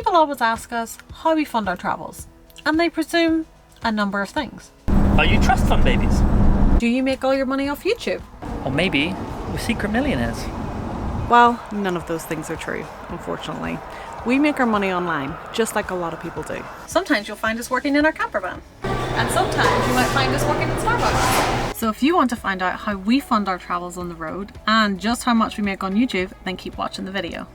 People always ask us how we fund our travels, and they presume a number of things. Are you trust fund babies? Do you make all your money off YouTube? Or maybe we're secret millionaires? Well, none of those things are true, unfortunately. We make our money online, just like a lot of people do. Sometimes you'll find us working in our camper van. And sometimes you might find us working in Starbucks. So if you want to find out how we fund our travels on the road and just how much we make on YouTube, then keep watching the video.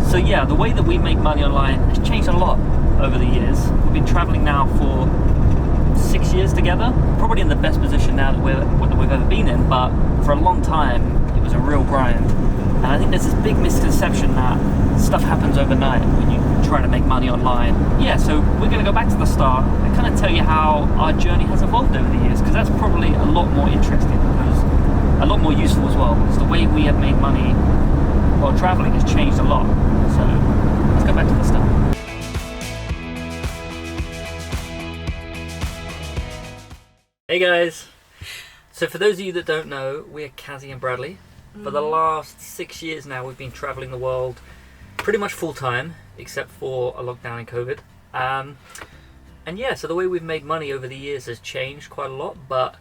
So yeah, the way that we make money online has changed a lot over the years. We've been traveling now for 6 years together, probably in the best position now that we've ever been in, but for a long time it was a real grind. And I think there's this big misconception that stuff happens overnight when you try to make money online. Yeah, so we're going to go back to the start and kind of tell you how our journey has evolved over the years, because that's probably a lot more interesting, because a lot more useful as well, because the way we have made money while traveling has changed a lot. So let's go back to the start. Hey guys! So for those of you that don't know, we're Cazzy and Bradley. For the last 6 years now, we've been traveling the world pretty much full time, except for a lockdown in COVID. And yeah, so the way we've made money over the years has changed quite a lot, but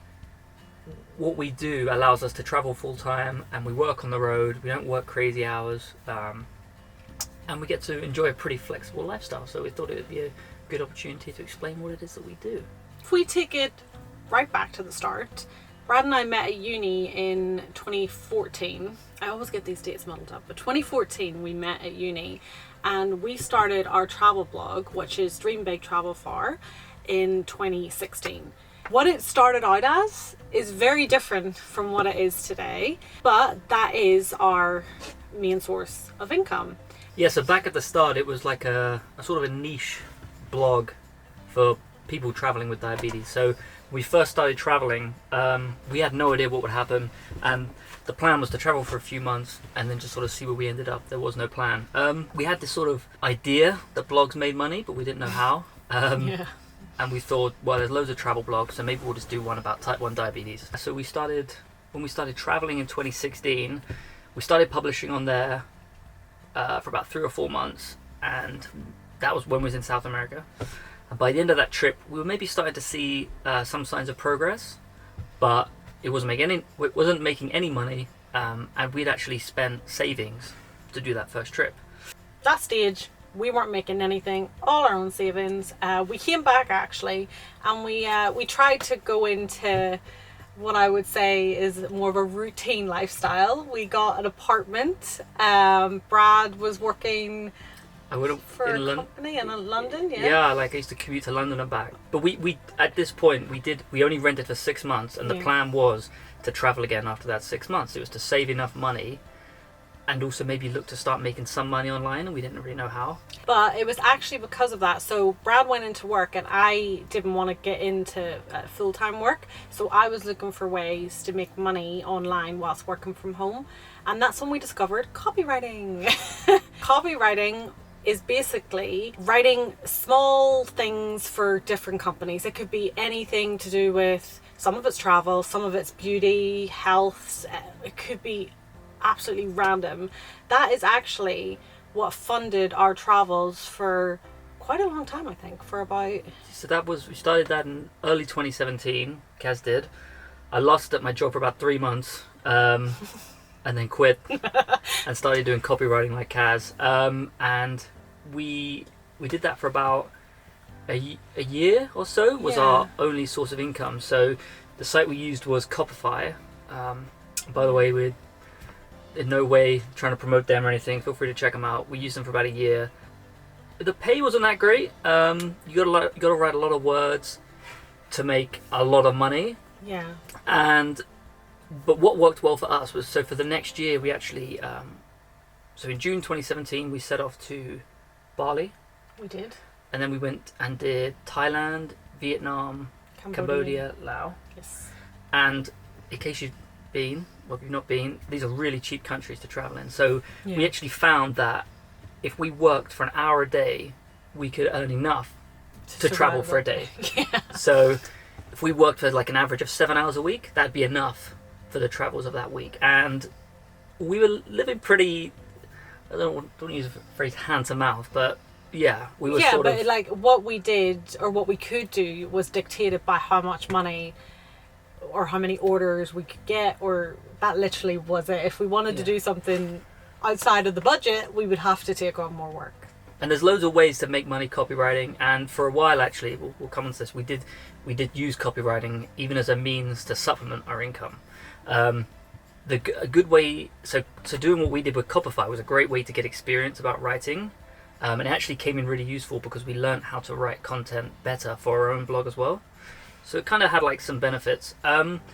what we do allows us to travel full time, and we work on the road. We don't work crazy hours, and we get to enjoy a pretty flexible lifestyle. So we thought it would be a good opportunity to explain what it is that we do. If we take it right back to the start, Brad and I met at uni in 2014. I always get these dates muddled up, but 2014 we met at uni, and we started our travel blog, which is Dream Big Travel Far, in 2016. What it started out as is very different from what it is today, but that is our main source of income. Yeah, so back at the start it was like a sort of a niche blog for people traveling with diabetes. So we first started traveling, we had no idea what would happen, and the plan was to travel for a few months and then just sort of see where we ended up. There was no plan. We had this sort of idea that blogs made money, but we didn't know how. And we thought, well, there's loads of travel blogs, so maybe we'll just do one about type 1 diabetes. So when we started traveling in 2016, we started publishing on there for about 3 or 4 months, and that was when we was in South America. And by the end of that trip, we were maybe starting to see some signs of progress, but it wasn't making any money, and we'd actually spent savings to do that first trip. That stage, we weren't making anything, all our own savings. We came back actually, and we tried to go into what I would say is more of a routine lifestyle. We got an apartment. Brad was working for a company in London. Yeah, like I used to commute to London and back. But we at this point we only rented for 6 months, and the plan was to travel again after that 6 months. It was to save enough money and also maybe look to start making some money online, and we didn't really know how. But it was actually because of that. So Brad went into work, and I didn't want to get into full-time work, so I was looking for ways to make money online whilst working from home, and that's when we discovered copywriting. Copywriting is basically writing small things for different companies. It could be anything to do with, some of it's travel, some of it's beauty, health, it could be absolutely random. That is actually what funded our travels for quite a long time, I think, for about... So we started that in early 2017, Kaz did. I lost at my job for about 3 months, and then quit and started doing copywriting like Kaz. And we did that for about a year or so, was our only source of income. So the site we used was Copify. By the way, we're in no way trying to promote them or anything. Feel free to check them out. We used them for about a year. The pay wasn't that great. You got to write a lot of words to make a lot of money. Yeah. But what worked well for us was, so for the next year we actually so in June 2017 we set off to Bali. We did. And then we went and did Thailand, Vietnam, Cambodia, Laos. Yes. And in case you've been, well, if you've not been, these are really cheap countries to travel in. So we actually found that if we worked for an hour a day, we could earn enough to travel for a day. So if we worked for like an average of 7 hours a week, that'd be enough for the travels of that week. And we were living pretty, I don't want to use the phrase hand to mouth, but yeah, we were sort of... like what we did or what we could do was dictated by how much money or how many orders we could get, or that literally was it. If we wanted to do something outside of the budget, we would have to take on more work. And there's loads of ways to make money copywriting, and for a while actually, we'll come on to this, we did use copywriting even as a means to supplement our income. A good way, so doing what we did with Copify was a great way to get experience about writing, and it actually came in really useful because we learned how to write content better for our own blog as well. So it kind of had like some benefits.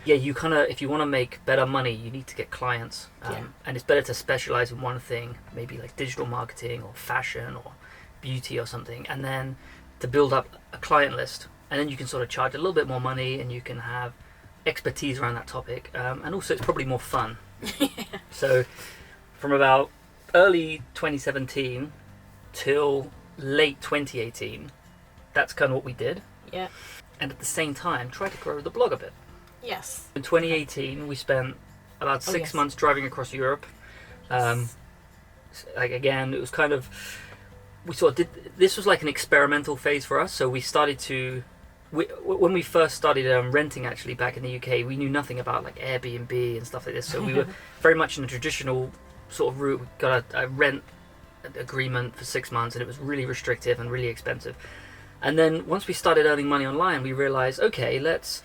You kind of, if you want to make better money, you need to get clients, and it's better to specialize in one thing, maybe like digital marketing or fashion or beauty or something, and then to build up a client list, and then you can sort of charge a little bit more money, and you can have expertise around that topic, and also it's probably more fun. So from about early 2017 till late 2018, that's kind of what we did. Yeah. And at the same time, try to grow the blog a bit. Yes. In 2018, we spent about 6 months driving across Europe. Like again, it was kind of, we sort of did, this was like an experimental phase for us. So we started to, when we first started renting actually back in the UK, we knew nothing about like Airbnb and stuff like this. So we were very much in the traditional sort of route. We got a rent agreement for 6 months, and it was really restrictive and really expensive. And then once we started earning money online, we realized, okay, let's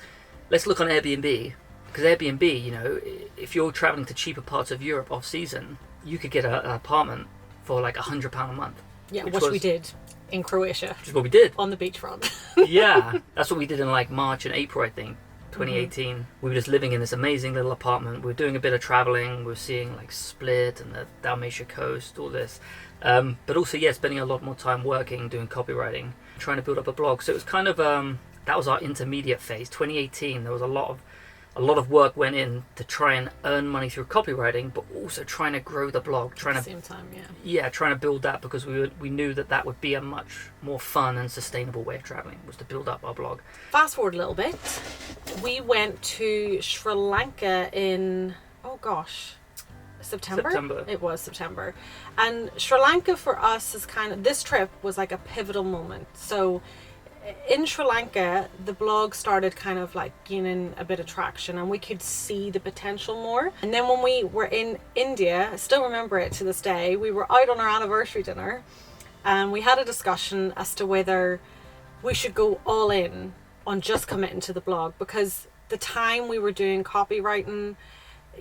look on Airbnb, because Airbnb, you know, if you're traveling to cheaper parts of Europe off season, you could get an apartment for like £100 a month. Yeah, which we did in Croatia. Which is what we did on the beachfront. Yeah, that's what we did in like March and April, I think, 2018. Mm-hmm. We were just living in this amazing little apartment. We were doing a bit of traveling. We were seeing like Split and the Dalmatia coast, all this. But also, spending a lot more time working, doing copywriting, trying to build up a blog. So it was kind of that was our intermediate phase. 2018, there was a lot of work went in to try and earn money through copywriting, but also trying to grow the blog, trying to build that, because we knew that would be a much more fun and sustainable way of traveling, was to build up our blog. Fast forward a little bit, we went to Sri Lanka in September. It was September. And Sri Lanka for us is this trip was like a pivotal moment. So in Sri Lanka, the blog started kind of like gaining a bit of traction, and we could see the potential more. And then when we were in India, I still remember it to this day, we were out on our anniversary dinner, and we had a discussion as to whether we should go all in on just committing to the blog, because the time we were doing copywriting,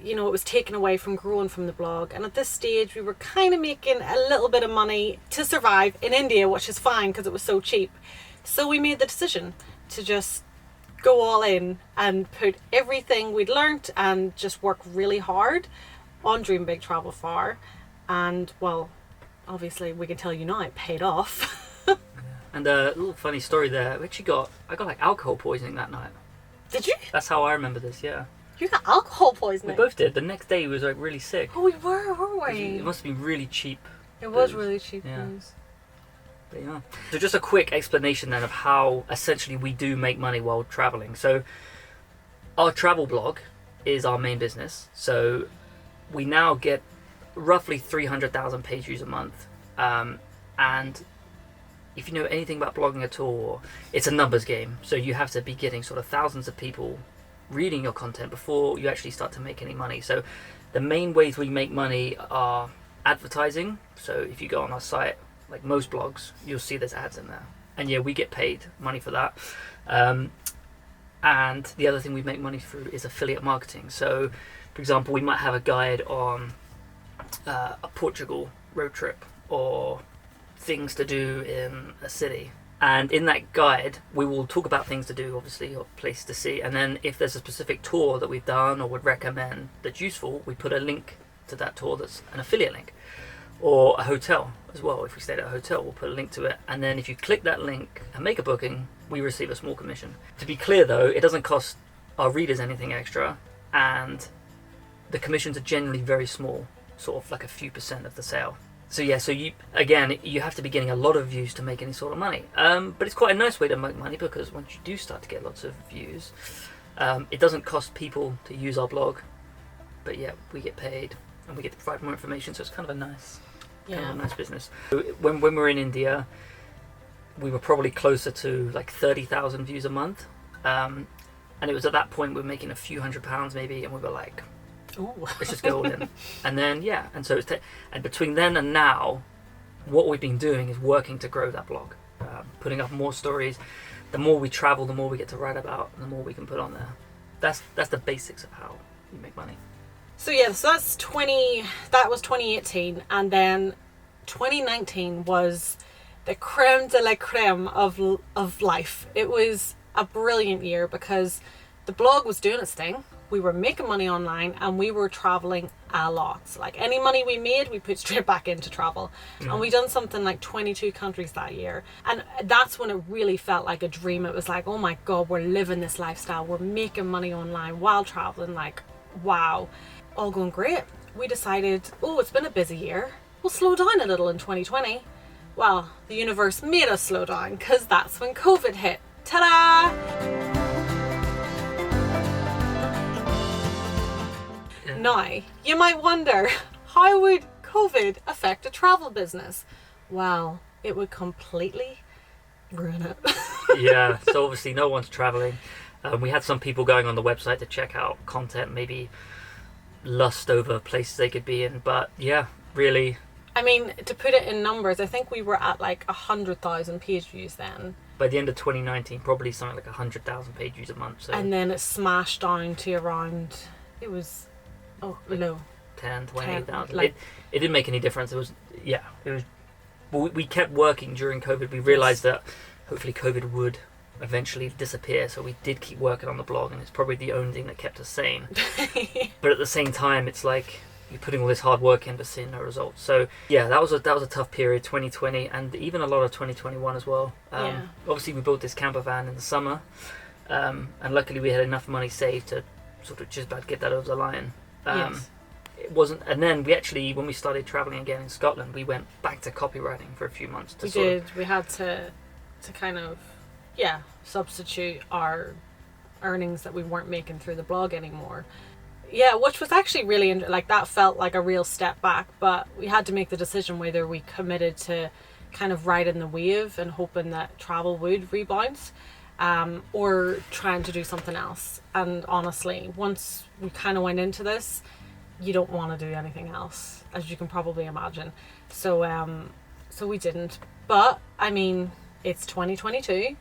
you know, it was taken away from growing from the blog. And at this stage, we were kind of making a little bit of money to survive in India, which is fine because it was so cheap. So we made the decision to just go all in and put everything we'd learnt and just work really hard on Dream Big Travel Far. And well, obviously we can tell you now it paid off. And a little funny story there. I got like alcohol poisoning that night. Did you? That's how I remember this. Yeah. You got alcohol poisoning? We both did. The next day we was like really sick. Oh, we were, weren't we? It must have been really cheap. It was really cheap booze. But yeah. So just a quick explanation then of how essentially we do make money while traveling. So our travel blog is our main business. So we now get roughly 300,000 page views a month. And if you know anything about blogging at all, it's a numbers game. So you have to be getting sort of thousands of people reading your content before you actually start to make any money. So the main ways we make money are advertising. So if you go on our site, like most blogs, you'll see there's ads in there, and we get paid money for that. And the other thing we make money through is affiliate marketing. So for example, we might have a guide on a Portugal road trip or things to do in a city, and in that guide we will talk about things to do, obviously, or places to see, and then if there's a specific tour that we've done or would recommend that's useful, we put a link to that tour that's an affiliate link. Or a hotel as well. If we stayed at a hotel, we'll put a link to it, and then if you click that link and make a booking, we receive a small commission. To be clear though, it doesn't cost our readers anything extra, and the commissions are generally very small, sort of like a few % of the sale. So yeah, so you have to be getting a lot of views to make any sort of money. But it's quite a nice way to make money, because once you do start to get lots of views, it doesn't cost people to use our blog, but yeah, we get paid and we get to provide more information. So it's kind of a nice, business. When we were in India, we were probably closer to like 30,000 views a month, and it was at that point we were making a few £100 maybe, and we were like, Ooh. let's just go all in. And then and so and between then and now, what we've been doing is working to grow that blog, putting up more stories. The more we travel, the more we get to write about, and the more we can put on there. That's the basics of how you make money. So that was 2018, and then 2019 was the creme de la creme of life. It was a brilliant year because the blog was doing its thing. We were making money online, and we were traveling a lot. So like any money we made, we put straight back into travel. And we done something like 22 countries that year. And that's when it really felt like a dream. It was like, oh my God, we're living this lifestyle. We're making money online while traveling. Like, wow, all going great. We decided, it's been a busy year. We'll slow down a little in 2020. Well, the universe made us slow down, because that's when COVID hit. Ta-da! Now, you might wonder, how would COVID affect a travel business? Well, it would completely ruin it. Yeah, so obviously no one's traveling. We had some people going on the website to check out content, maybe lust over places they could be in, but yeah, really. I mean, to put it in numbers, I think we were at like 100,000 page views then. By the end of 2019, probably something like 100,000 page views a month. So. And then it smashed down to around, it was 10, 20,000. Like, it didn't make any difference. It was. We kept working during COVID. We realized that hopefully COVID would eventually disappear, so we did keep working on the blog, and it's probably the only thing that kept us sane. But at the same time, it's like you're putting all this hard work in but seeing no results. So yeah, that was a tough period, 2020, and even a lot of 2021 as well. Obviously we built this camper van in the summer, and luckily we had enough money saved to sort of just about get that over the line. Yes. It wasn't, and then we actually, when we started traveling again in Scotland, we went back to copywriting for a few months. We had to kind of substitute our earnings that we weren't making through the blog anymore. Yeah, which was actually really that felt like a real step back, but we had to make the decision whether we committed to kind of riding the wave and hoping that travel would rebound, or trying to do something else. And honestly, once we kind of went into this, you don't want to do anything else, as you can probably imagine. So we didn't. But I mean, it's 2022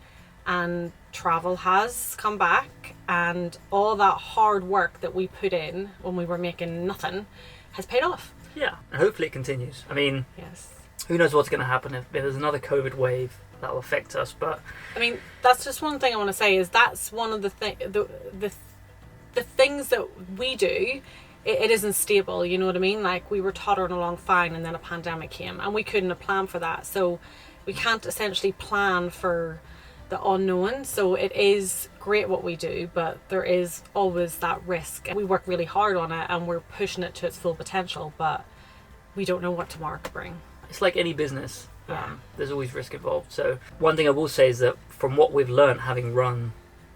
and travel has come back, and all that hard work that we put in when we were making nothing has paid off. Yeah, and hopefully it continues. I mean, yes. Who knows what's going to happen if there's another COVID wave that will affect us, but I mean, that's just one thing I want to say, is that's one of the things that we do. It isn't stable, you know what I mean? Like, we were tottering along fine, and then a pandemic came, and we couldn't have planned for that. So we can't essentially plan for the unknown. So it is great what we do, but there is always that risk. We work really hard on it, and we're pushing it to its full potential, but we don't know what tomorrow could bring. It's like any business. There's always risk involved. So one thing I will say is that from what we've learned, having run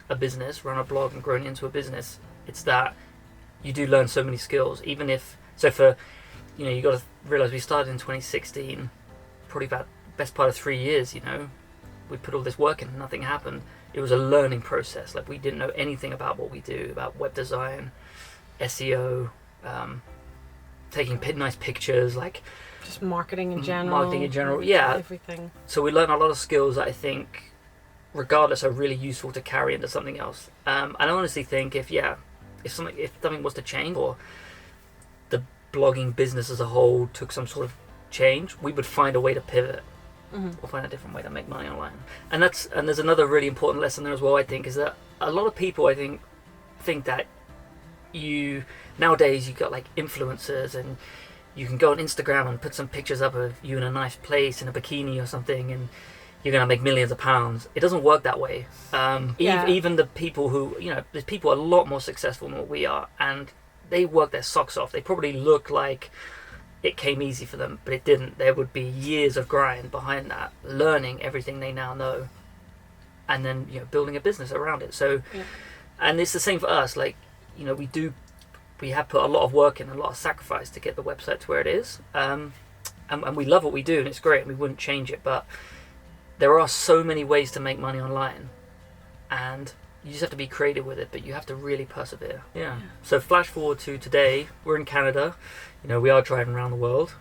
a business, run a blog and grown it into a business, it's that you do learn so many skills. Even if, so for, you got to realize we started in 2016, probably about best part of 3 years, we put all this work in and nothing happened. It was a learning process. Like, we didn't know anything about what we do, about web design, SEO, taking nice pictures, like just marketing in general. Yeah. Everything. So we learned a lot of skills that I think, regardless, are really useful to carry into something else. And I honestly think if something was to change, or the blogging business as a whole took some sort of change, we would find a way to pivot. Or find a different way to make money online. And there's another really important lesson there as well, I think, is that a lot of people, I think that nowadays you've got like influencers, and you can go on Instagram and put some pictures up of you in a nice place in a bikini or something, and you're going to make millions of pounds. It doesn't work that way. Even the people who, there's people a lot more successful than what we are, and they work their socks off. They probably look like it came easy for them, but it didn't. There would be years of grind behind that, learning everything they now know, and then, you know, building a business around it. So, and it's the same for us. Like, you know, we have put a lot of work in, a lot of sacrifice to get the website to where it is, and we love what we do, and it's great, and we wouldn't change it. But there are so many ways to make money online, and you just have to be creative with it, but you have to really persevere. Yeah. So flash forward to today, we're in Canada. You know, we are driving around the world,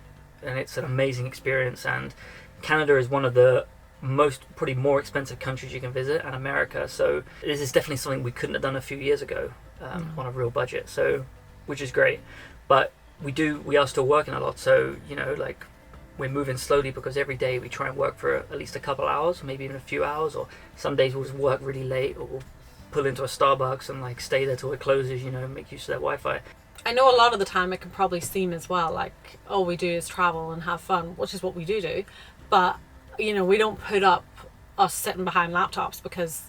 and it's an amazing experience. And Canada is one of the probably more expensive countries you can visit, and America. So this is definitely something we couldn't have done a few years ago on a real budget. So, which is great. But we are still working a lot. So, you know, like, we're moving slowly because every day we try and work for at least a couple hours, maybe even a few hours, or some days we'll just work really late, or we'll pull into a Starbucks and like stay there till it closes, you know, and make use of their Wi-Fi. I know a lot of the time it can probably seem as well like all we do is travel and have fun, which is what we do, but, you know, we don't put up us sitting behind laptops because,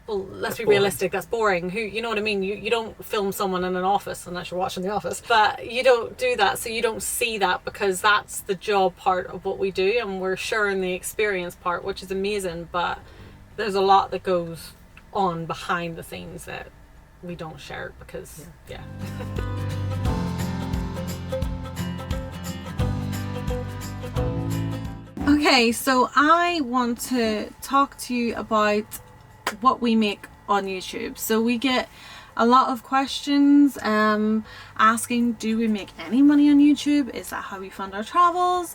well, let's be realistic, that's boring. You know what I mean? You don't film someone in an office unless you're watching The Office, but you don't do that, so you don't see that, because that's the job part of what we do, and we're sharing the experience part, which is amazing, but there's a lot that goes on behind the scenes that we don't share because Okay, so I want to talk to you about what we make on YouTube. So we get a lot of questions asking, do we make any money on YouTube? Is that how we fund our travels?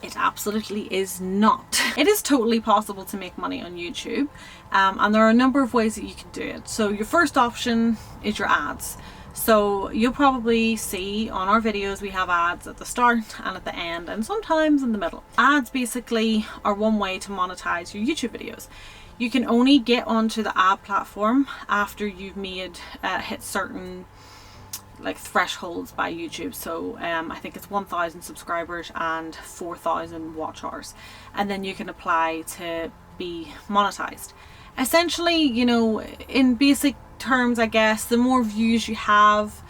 It absolutely is not. It is totally possible to make money on YouTube, and there are a number of ways that you can do it. So your first option is your ads. So you'll probably see on our videos we have ads at the start and at the end, and sometimes in the middle. Ads basically are one way to monetize your YouTube videos. You can only get onto the ad platform after you've hit certain like thresholds by YouTube. So I think it's 1,000 subscribers and 4,000 watch hours, and then you can apply to be monetized. Essentially, you know, in basic terms, I guess, the more views you have,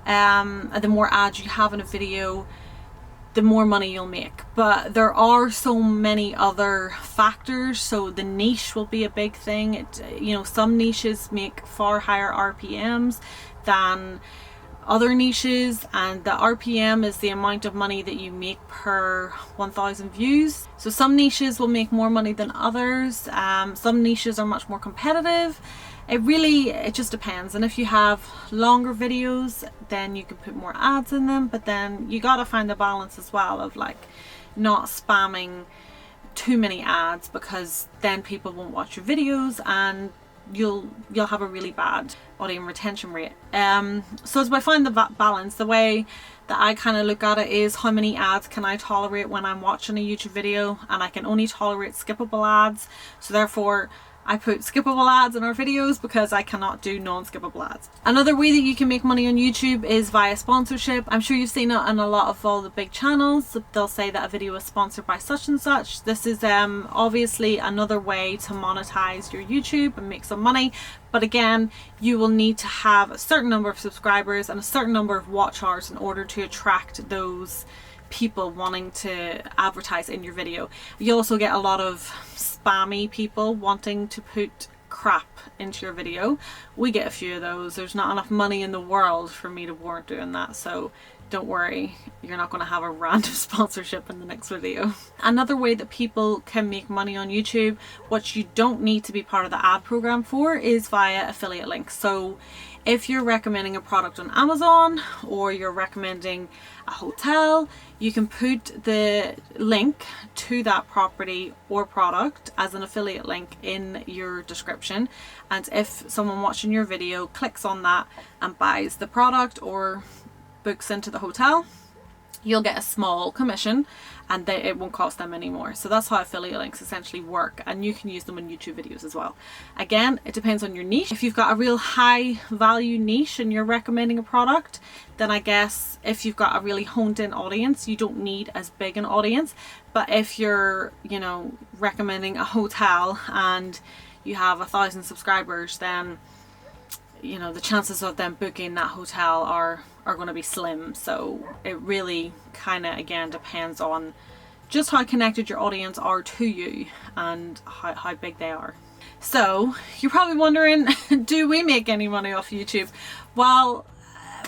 the more ads you have in a video, the more money you'll make. But there are so many other factors. So the niche will be a big thing. You know, some niches make far higher RPMs than other niches, and the RPM is the amount of money that you make per 1,000 views. So some niches will make more money than others. Some niches are much more competitive. It just depends. And if you have longer videos, then you can put more ads in them, but then you gotta find the balance as well of like not spamming too many ads, because then people won't watch your videos and you'll have a really bad audience retention rate. So it's by finding the balance. The way that I kind of look at it is, how many ads can I tolerate when I'm watching a YouTube video, and I can only tolerate skippable ads. So therefore I put skippable ads in our videos because I cannot do non-skippable ads. Another way that you can make money on YouTube is via sponsorship. I'm sure you've seen it on a lot of all the big channels. They'll say that a video is sponsored by such and such. This is obviously another way to monetize your YouTube and make some money. But again, you will need to have a certain number of subscribers and a certain number of watch hours in order to attract those people wanting to advertise in your video. You also get a lot of spammy people wanting to put crap into your video. We get a few of those. There's not enough money in the world for me to warrant doing that, so don't worry, you're not going to have a random sponsorship in the next video. Another way that people can make money on YouTube, what you don't need to be part of the ad program for, is via affiliate links. So if you're recommending a product on Amazon, or you're recommending a hotel, you can put the link to that property or product as an affiliate link in your description, and if someone watching your video clicks on that and buys the product or books into the hotel, you'll get a small commission, and it won't cost them anymore. So that's how affiliate links essentially work, and you can use them in YouTube videos as well. Again, it depends on your niche. If you've got a real high value niche and you're recommending a product, then I guess if you've got a really honed in audience, you don't need as big an audience. But if you're, you know, recommending a hotel and you have 1,000 subscribers, then you know, the chances of them booking that hotel are going to be slim. So it really kind of, again, depends on just how connected your audience are to you and how big they are. So you're probably wondering, do we make any money off YouTube? Well,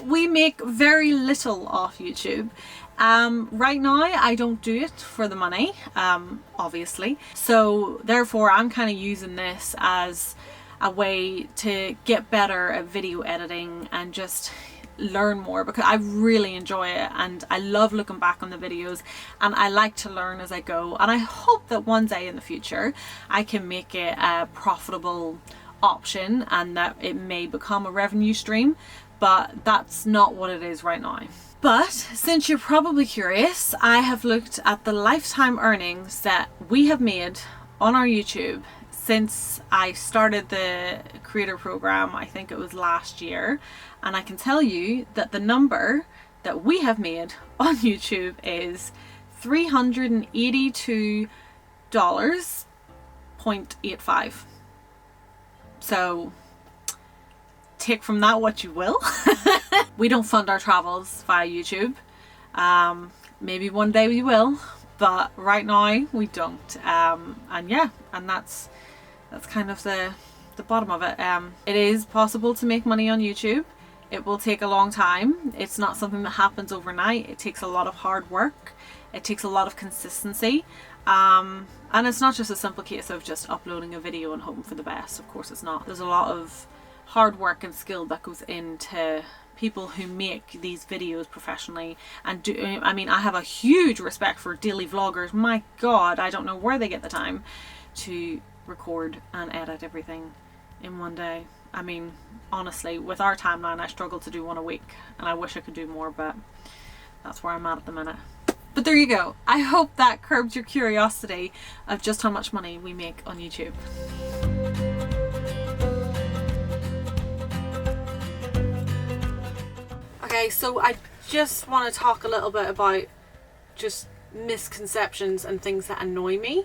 we make very little off YouTube. Right now I don't do it for the money, obviously. So therefore I'm kind of using this as a way to get better at video editing and just learn more, because I really enjoy it and I love looking back on the videos, and I like to learn as I go, and I hope that one day in the future I can make it a profitable option and that it may become a revenue stream, but that's not what it is right now. But since you're probably curious, I have looked at the lifetime earnings that we have made on our YouTube since I started the creator program. I think it was last year, and I can tell you that the number that we have made on YouTube is $382.85. So take from that what you will. We don't fund our travels via YouTube. Maybe one day we will, but right now we don't. And yeah, and that's kind of the bottom of it. It is possible to make money on YouTube. It will take a long time. It's not something that happens overnight. It takes a lot of hard work. It takes a lot of consistency. And it's not just a simple case of just uploading a video and hoping for the best. Of course it's not. There's a lot of hard work and skill that goes into people who make these videos professionally and do. I mean, I have a huge respect for daily vloggers. My God, I don't know where they get the time to record and edit everything in one day. I mean, honestly, with our timeline, I struggle to do one a week, and I wish I could do more, but that's where I'm at the minute. But there you go. I hope that curbed your curiosity of just how much money we make on YouTube. Okay, so I just want to talk a little bit about just misconceptions and things that annoy me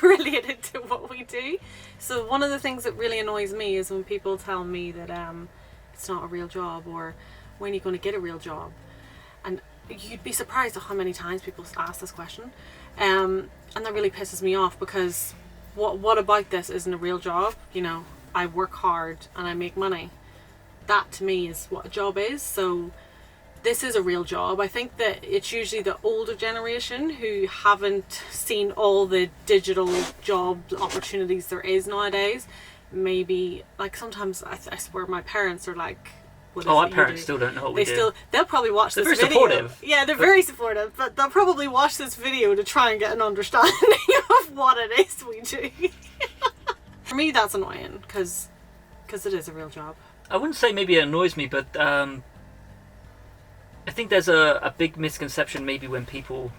related to what we do. So one of the things that really annoys me is when people tell me that it's not a real job, or when are you going to get a real job? And you'd be surprised at how many times people ask this question, and that really pisses me off, because what about this isn't a real job? You know, I work hard and I make money. That to me is what a job is. So this is a real job. I think that it's usually the older generation who haven't seen all the digital job opportunities there is nowadays. Maybe, like, sometimes I swear my parents are like, our parents still don't know what we do. They'll probably watch this video. They're very supportive. Yeah, they're very supportive, but they'll probably watch this video to try and get an understanding of what it is we do. For me, that's annoying, because it is a real job. I wouldn't say maybe it annoys me, but I think there's a big misconception maybe when people,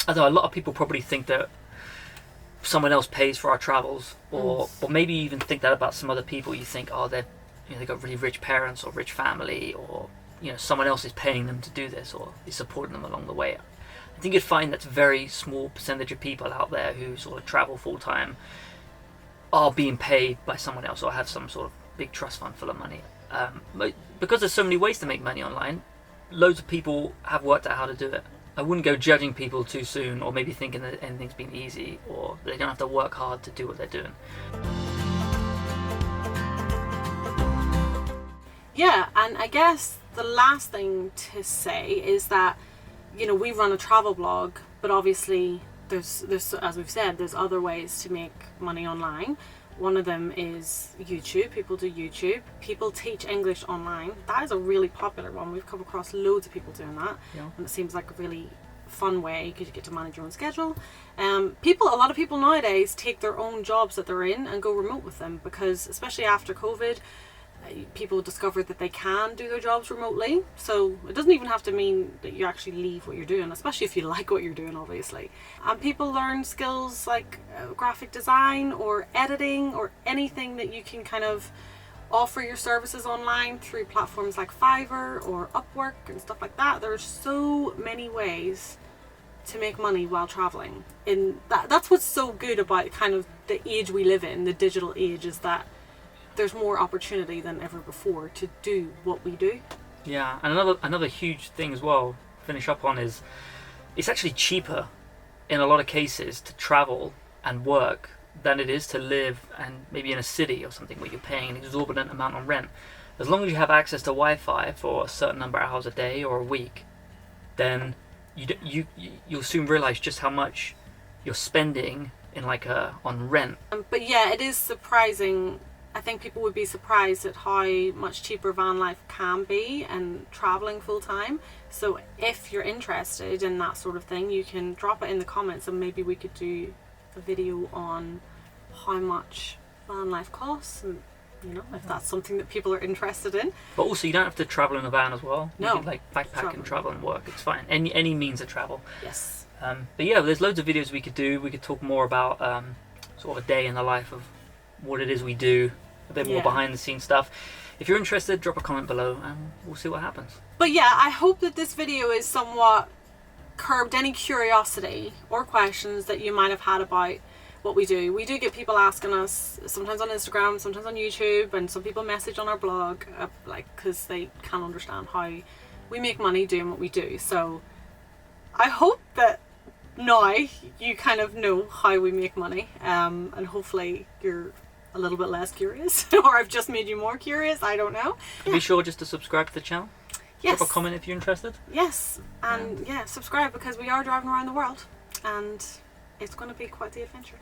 although a lot of people probably think that someone else pays for our travels, or maybe even think that about some other people. You think, oh, they've got really rich parents or rich family, or someone else is paying them to do this, or is supporting them along the way. I think you'd find that's a very small percentage of people out there who sort of travel full time are being paid by someone else, or have some sort of big trust fund full of money. Because there's so many ways to make money online, loads of people have worked out how to do it. I wouldn't go judging people too soon, or maybe thinking that anything's been easy, or they don't have to work hard to do what they're doing. Yeah, and I guess the last thing to say is that, we run a travel blog, but obviously there's, as we've said, there's other ways to make money online. One of them is YouTube. People do YouTube. People teach English online. That is a really popular one. We've come across loads of people doing that. Yeah. And it seems like a really fun way, because you get to manage your own schedule. A lot of people nowadays take their own jobs that they're in and go remote with them, because especially after COVID, people discovered that they can do their jobs remotely. So it doesn't even have to mean that you actually leave what you're doing, especially if you like what you're doing, obviously. And people learn skills like graphic design or editing, or anything that you can kind of offer your services online through platforms like Fiverr or Upwork and stuff like that. There's so many ways to make money while traveling. That's what's so good about kind of the age we live in, the digital age, is that there's more opportunity than ever before to do what we do. Yeah, and another huge thing as well, finish up on, is it's actually cheaper in a lot of cases to travel and work than it is to live and maybe in a city or something where you're paying an exorbitant amount on rent. As long as you have access to Wi-Fi for a certain number of hours a day or a week, then you'll soon realize just how much you're spending in on rent. But yeah, it is surprising. I think people would be surprised at how much cheaper van life can be and traveling full time. So if you're interested in that sort of thing, you can drop it in the comments and maybe we could do a video on how much van life costs, and if that's something that people are interested in. But also, you don't have to travel in a van as well. No, you can backpack and travel and work. It's fine. Any means of travel. Yes. But yeah, there's loads of videos we could do. We could talk more about sort of a day in the life of what it is we do, a bit more behind the scenes stuff. If you're interested, drop a comment below and we'll see what happens. But yeah, I hope that this video is somewhat curbed any curiosity or questions that you might have had about what we do. We do get people asking us, sometimes on Instagram, sometimes on YouTube, and some people message on our blog, because they can't understand how we make money doing what we do. So I hope that now you kind of know how we make money, and hopefully you're a little bit less curious, or I've just made you more curious, I don't know. Be sure just to subscribe to the channel. Yes. Drop a comment if you're interested. Yes, and subscribe, because we are driving around the world and it's going to be quite the adventure.